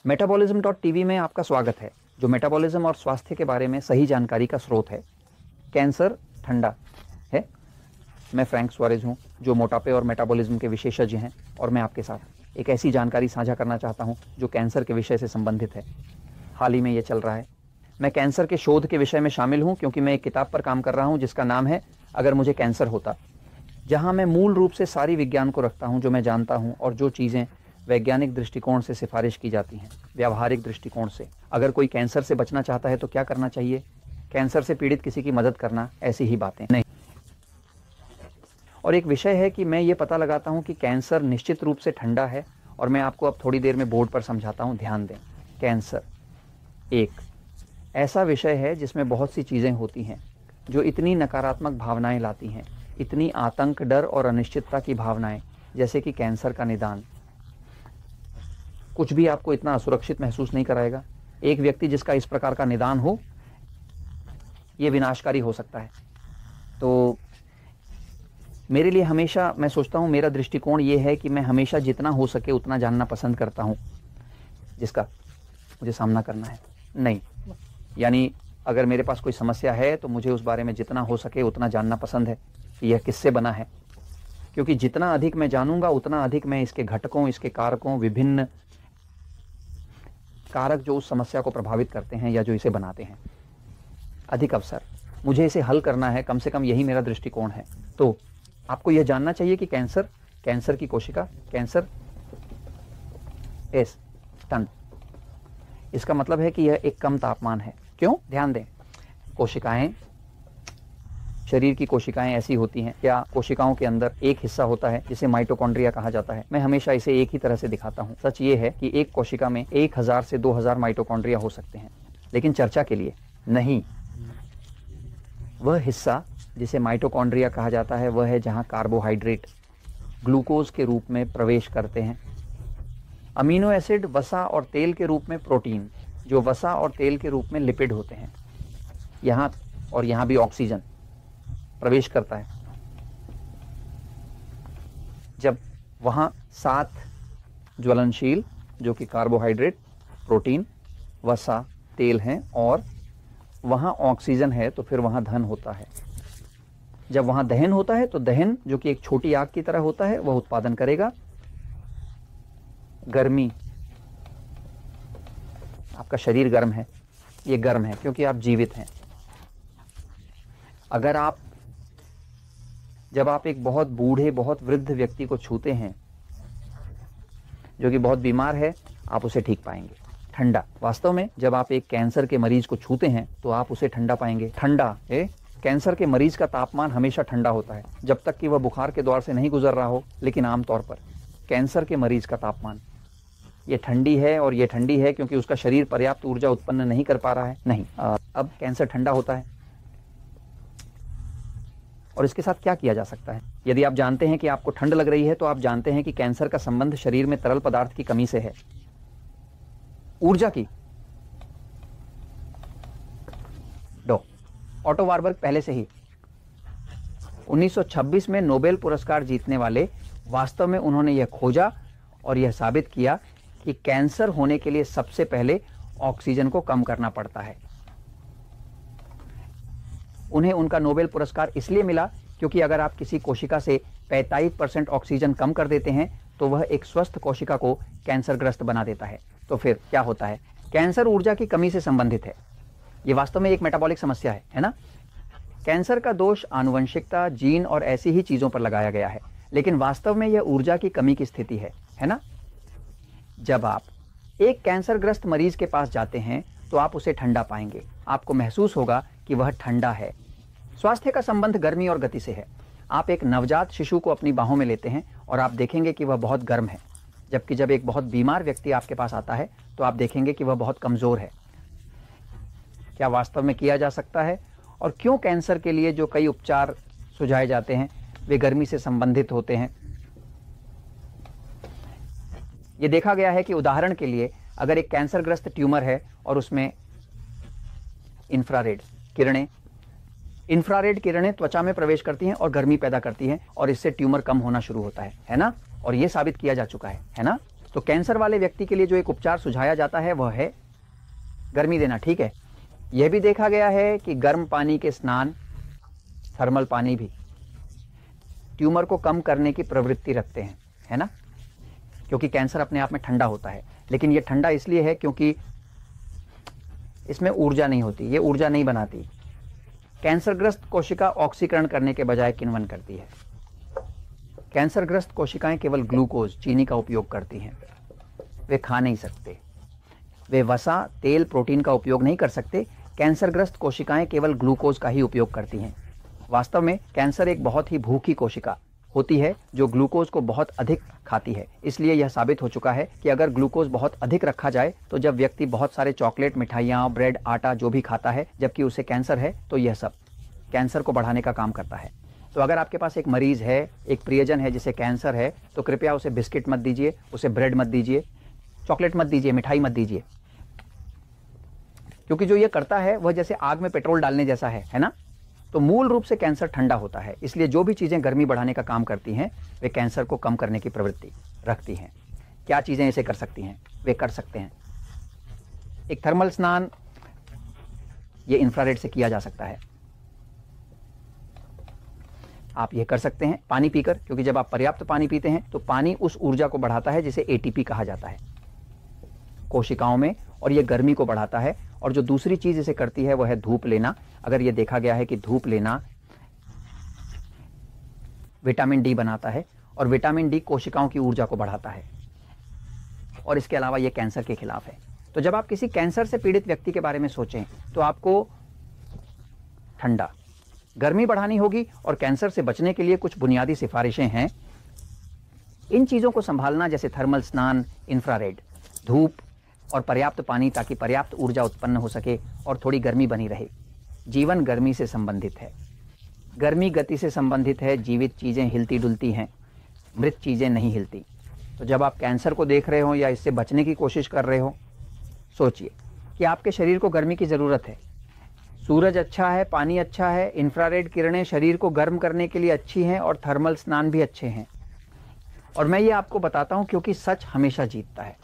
Metabolism.tv में आपका स्वागत है, जो मेटाबॉलिज्म और स्वास्थ्य के बारे में सही जानकारी का स्रोत है। कैंसर ठंडा है। मैं फ्रैंक सुआरेज हूँ, जो मोटापे और मेटाबॉलिज्म के विशेषज्ञ हैं, और मैं आपके साथ एक ऐसी जानकारी साझा करना चाहता हूँ जो कैंसर के विषय से संबंधित है। हाल ही में ये चल रहा है। मैं कैंसर के शोध के विषय में शामिल हूँ क्योंकि मैं एक किताब पर काम कर रहा हूँ जिसका नाम है अगर मुझे कैंसर होता, जहाँ मैं मूल रूप से सारी विज्ञान को रखता हूँ जो मैं जानता हूँ और जो चीज़ें वैज्ञानिक दृष्टिकोण से सिफारिश की जाती हैं, व्यावहारिक दृष्टिकोण से। अगर कोई कैंसर से बचना चाहता है तो क्या करना चाहिए, कैंसर से पीड़ित किसी की मदद करना, ऐसी ही बातें नहीं। और एक विषय है कि मैं ये पता लगाता हूँ कि कैंसर निश्चित रूप से ठंडा है, और मैं आपको अब थोड़ी देर में बोर्ड पर समझाता हूँ। ध्यान दें, कैंसर एक ऐसा विषय है जिसमें बहुत सी चीज़ें होती हैं जो इतनी नकारात्मक भावनाएं लाती हैं, इतनी आतंक, डर और अनिश्चितता की भावनाएं, जैसे कि कैंसर का निदान। कुछ भी आपको इतना असुरक्षित महसूस नहीं कराएगा। एक व्यक्ति जिसका इस प्रकार का निदान हो, ये विनाशकारी हो सकता है। तो मेरे लिए हमेशा, मैं सोचता हूँ, मेरा दृष्टिकोण ये है कि मैं हमेशा जितना हो सके उतना जानना पसंद करता हूँ जिसका मुझे सामना करना है। नहीं, यानी अगर मेरे पास कोई समस्या है तो मुझे उस बारे में जितना हो सके उतना जानना पसंद है कि यह किससे बना है, क्योंकि जितना अधिक मैं जानूंगा उतना अधिक मैं इसके घटकों, इसके कारकों, विभिन्न कारक जो उस समस्या को प्रभावित करते हैं या जो इसे बनाते हैं, अधिक अवसर मुझे इसे हल करना है। कम से कम यही मेरा दृष्टिकोण है। तो आपको यह जानना चाहिए कि कैंसर की कोशिका, कैंसर इस तन, इसका मतलब है कि यह एक कम तापमान है। क्यों? ध्यान दें, कोशिकाएं, शरीर की कोशिकाएं ऐसी होती हैं, या कोशिकाओं के अंदर एक हिस्सा होता है जिसे माइटोकॉन्ड्रिया कहा जाता है। मैं हमेशा इसे एक ही तरह से दिखाता हूं। सच ये है कि एक कोशिका में 1000 से 2000 माइटोकॉन्ड्रिया हो सकते हैं, लेकिन चर्चा के लिए नहीं। वह हिस्सा जिसे माइटोकॉन्ड्रिया कहा जाता है वह है जहां कार्बोहाइड्रेट ग्लूकोज के रूप में प्रवेश करते हैं, अमीनो एसिड वसा और तेल के रूप में प्रोटीन जो वसा और तेल के रूप में लिपिड होते हैं, यहाँ और यहाँ भी ऑक्सीजन प्रवेश करता है। जब वहां 7 ज्वलनशील जो कि कार्बोहाइड्रेट, प्रोटीन, वसा, तेल हैं और वहां ऑक्सीजन है, तो फिर वहां दहन होता है। जब वहां दहन होता है तो दहन, जो कि एक छोटी आग की तरह होता है, वह उत्पादन करेगा गर्मी। आपका शरीर गर्म है, ये गर्म है क्योंकि आप जीवित हैं। जब आप एक बहुत बूढ़े, बहुत वृद्ध व्यक्ति को छूते हैं जो कि बहुत बीमार है, आप उसे ठीक पाएंगे ठंडा। वास्तव में जब आप एक कैंसर के मरीज को छूते हैं तो आप उसे ठंडा पाएंगे। ठंडा कैंसर के मरीज का तापमान हमेशा ठंडा होता है जब तक कि वह बुखार के दौर से नहीं गुजर रहा हो, लेकिन आमतौर पर कैंसर के मरीज का तापमान ये ठंडी है, और ये ठंडी है क्योंकि उसका शरीर पर्याप्त ऊर्जा उत्पन्न नहीं कर पा रहा है। नहीं, अब कैंसर ठंडा होता है। और इसके साथ क्या किया जा सकता है? यदि आप जानते हैं कि आपको ठंड लग रही है तो आप जानते हैं कि कैंसर का संबंध शरीर में तरल पदार्थ की कमी से है, ऊर्जा की। ऑटो वारबर्ग पहले से ही 1926 में नोबेल पुरस्कार जीतने वाले, वास्तव में उन्होंने यह खोजा और यह साबित किया कि कैंसर होने के लिए सबसे पहले ऑक्सीजन को कम करना पड़ता है। उन्हें उनका नोबेल पुरस्कार इसलिए मिला क्योंकि अगर आप किसी कोशिका से 45% ऑक्सीजन कम कर देते हैं तो वह एक स्वस्थ कोशिका को कैंसरग्रस्त बना देता है। तो फिर क्या होता है? कैंसर ऊर्जा की कमी से संबंधित है। यह वास्तव में एक मेटाबॉलिक समस्या है ना? कैंसर का दोष आनुवंशिकता, जीन और ऐसी ही चीजों पर लगाया गया है, लेकिन वास्तव में यह ऊर्जा की कमी की स्थिति है ना? जब आप एक कैंसरग्रस्त मरीज के पास जाते हैं तो आप उसे ठंडा पाएंगे। आपको महसूस होगा कि वह ठंडा है। स्वास्थ्य का संबंध गर्मी और गति से है। आप एक नवजात शिशु को अपनी बाहों में लेते हैं और आप देखेंगे कि वह बहुत गर्म है, जबकि जब एक बहुत बीमार व्यक्ति आपके पास आता है तो आप देखेंगे कि वह बहुत कमजोर है। क्या वास्तव में किया जा सकता है? और क्यों कैंसर के लिए जो कई उपचार सुझाए जाते हैं वे गर्मी से संबंधित होते हैं? यह देखा गया है कि उदाहरण के लिए अगर एक कैंसरग्रस्त ट्यूमर है और उसमें इंफ्रारेड किरणें त्वचा में प्रवेश करती हैं और गर्मी पैदा करती हैं, और इससे ट्यूमर कम होना शुरू होता है ना? और यह साबित किया जा चुका है ना? तो कैंसर वाले व्यक्ति के लिए जो एक उपचार सुझाया जाता है वह है गर्मी देना, ठीक है। यह भी देखा गया है कि गर्म पानी के स्नान, थर्मल पानी भी ट्यूमर को कम करने की प्रवृत्ति रखते हैं, है ना, क्योंकि कैंसर अपने आप में ठंडा होता है, लेकिन यह ठंडा इसलिए है क्योंकि इसमें ऊर्जा नहीं होती, ये ऊर्जा नहीं बनाती। कैंसरग्रस्त कोशिका ऑक्सीकरण करने के बजाय किण्वन करती है। कैंसरग्रस्त कोशिकाएं केवल ग्लूकोज, चीनी का उपयोग करती हैं। वे खा नहीं सकते, वे वसा, तेल, प्रोटीन का उपयोग नहीं कर सकते। कैंसरग्रस्त कोशिकाएं केवल ग्लूकोज का ही उपयोग करती हैं। वास्तव में कैंसर एक बहुत ही भूखी कोशिका होती है जो ग्लूकोज को बहुत अधिक खाती है। इसलिए यह साबित हो चुका है कि अगर ग्लूकोज बहुत अधिक रखा जाए तो जब व्यक्ति बहुत सारे चॉकलेट, मिठाइयाँ, ब्रेड, आटा जो भी खाता है जबकि उसे कैंसर है, तो यह सब कैंसर को बढ़ाने का काम करता है। तो अगर आपके पास एक मरीज है, एक प्रियजन है जिसे कैंसर है, तो कृपया उसे बिस्किट मत दीजिए, उसे ब्रेड मत दीजिए, चॉकलेट मत दीजिए, मिठाई मत दीजिए, क्योंकि जो ये करता है वह जैसे आग में पेट्रोल डालने जैसा है ना। तो मूल रूप से कैंसर ठंडा होता है, इसलिए जो भी चीज़ें गर्मी बढ़ाने का काम करती हैं वे कैंसर को कम करने की प्रवृत्ति रखती हैं। क्या चीज़ें इसे कर सकती हैं? वे कर सकते हैं एक थर्मल स्नान, ये इंफ्रारेड से किया जा सकता है। आप ये कर सकते हैं पानी पीकर, क्योंकि जब आप पर्याप्त पानी पीते हैं तो पानी उस ऊर्जा को बढ़ाता है जिसे एटीपी कहा जाता है कोशिकाओं में, और ये गर्मी को बढ़ाता है। और जो दूसरी चीज इसे करती है वह है धूप लेना। अगर ये देखा गया है कि धूप लेना विटामिन डी बनाता है, और विटामिन डी कोशिकाओं की ऊर्जा को बढ़ाता है, और इसके अलावा ये कैंसर के खिलाफ है। तो जब आप किसी कैंसर से पीड़ित व्यक्ति के बारे में सोचें तो आपको ठंडा, गर्मी बढ़ानी होगी, और कैंसर से बचने के लिए कुछ बुनियादी सिफारिशें हैं। इन चीज़ों को संभालना, जैसे थर्मल स्नान, इंफ्रारेड, धूप और पर्याप्त पानी, ताकि पर्याप्त ऊर्जा उत्पन्न हो सके और थोड़ी गर्मी बनी रहे। जीवन गर्मी से संबंधित है, गर्मी गति से संबंधित है। जीवित चीज़ें हिलती डुलती हैं, मृत चीज़ें नहीं हिलती। तो जब आप कैंसर को देख रहे हो या इससे बचने की कोशिश कर रहे हो, सोचिए कि आपके शरीर को गर्मी की ज़रूरत है। सूरज अच्छा है, पानी अच्छा है, इंफ्रारेड किरणें शरीर को गर्म करने के लिए अच्छी हैं, और थर्मल स्नान भी अच्छे हैं। और मैं ये आपको बताता हूँ क्योंकि सच हमेशा जीतता है।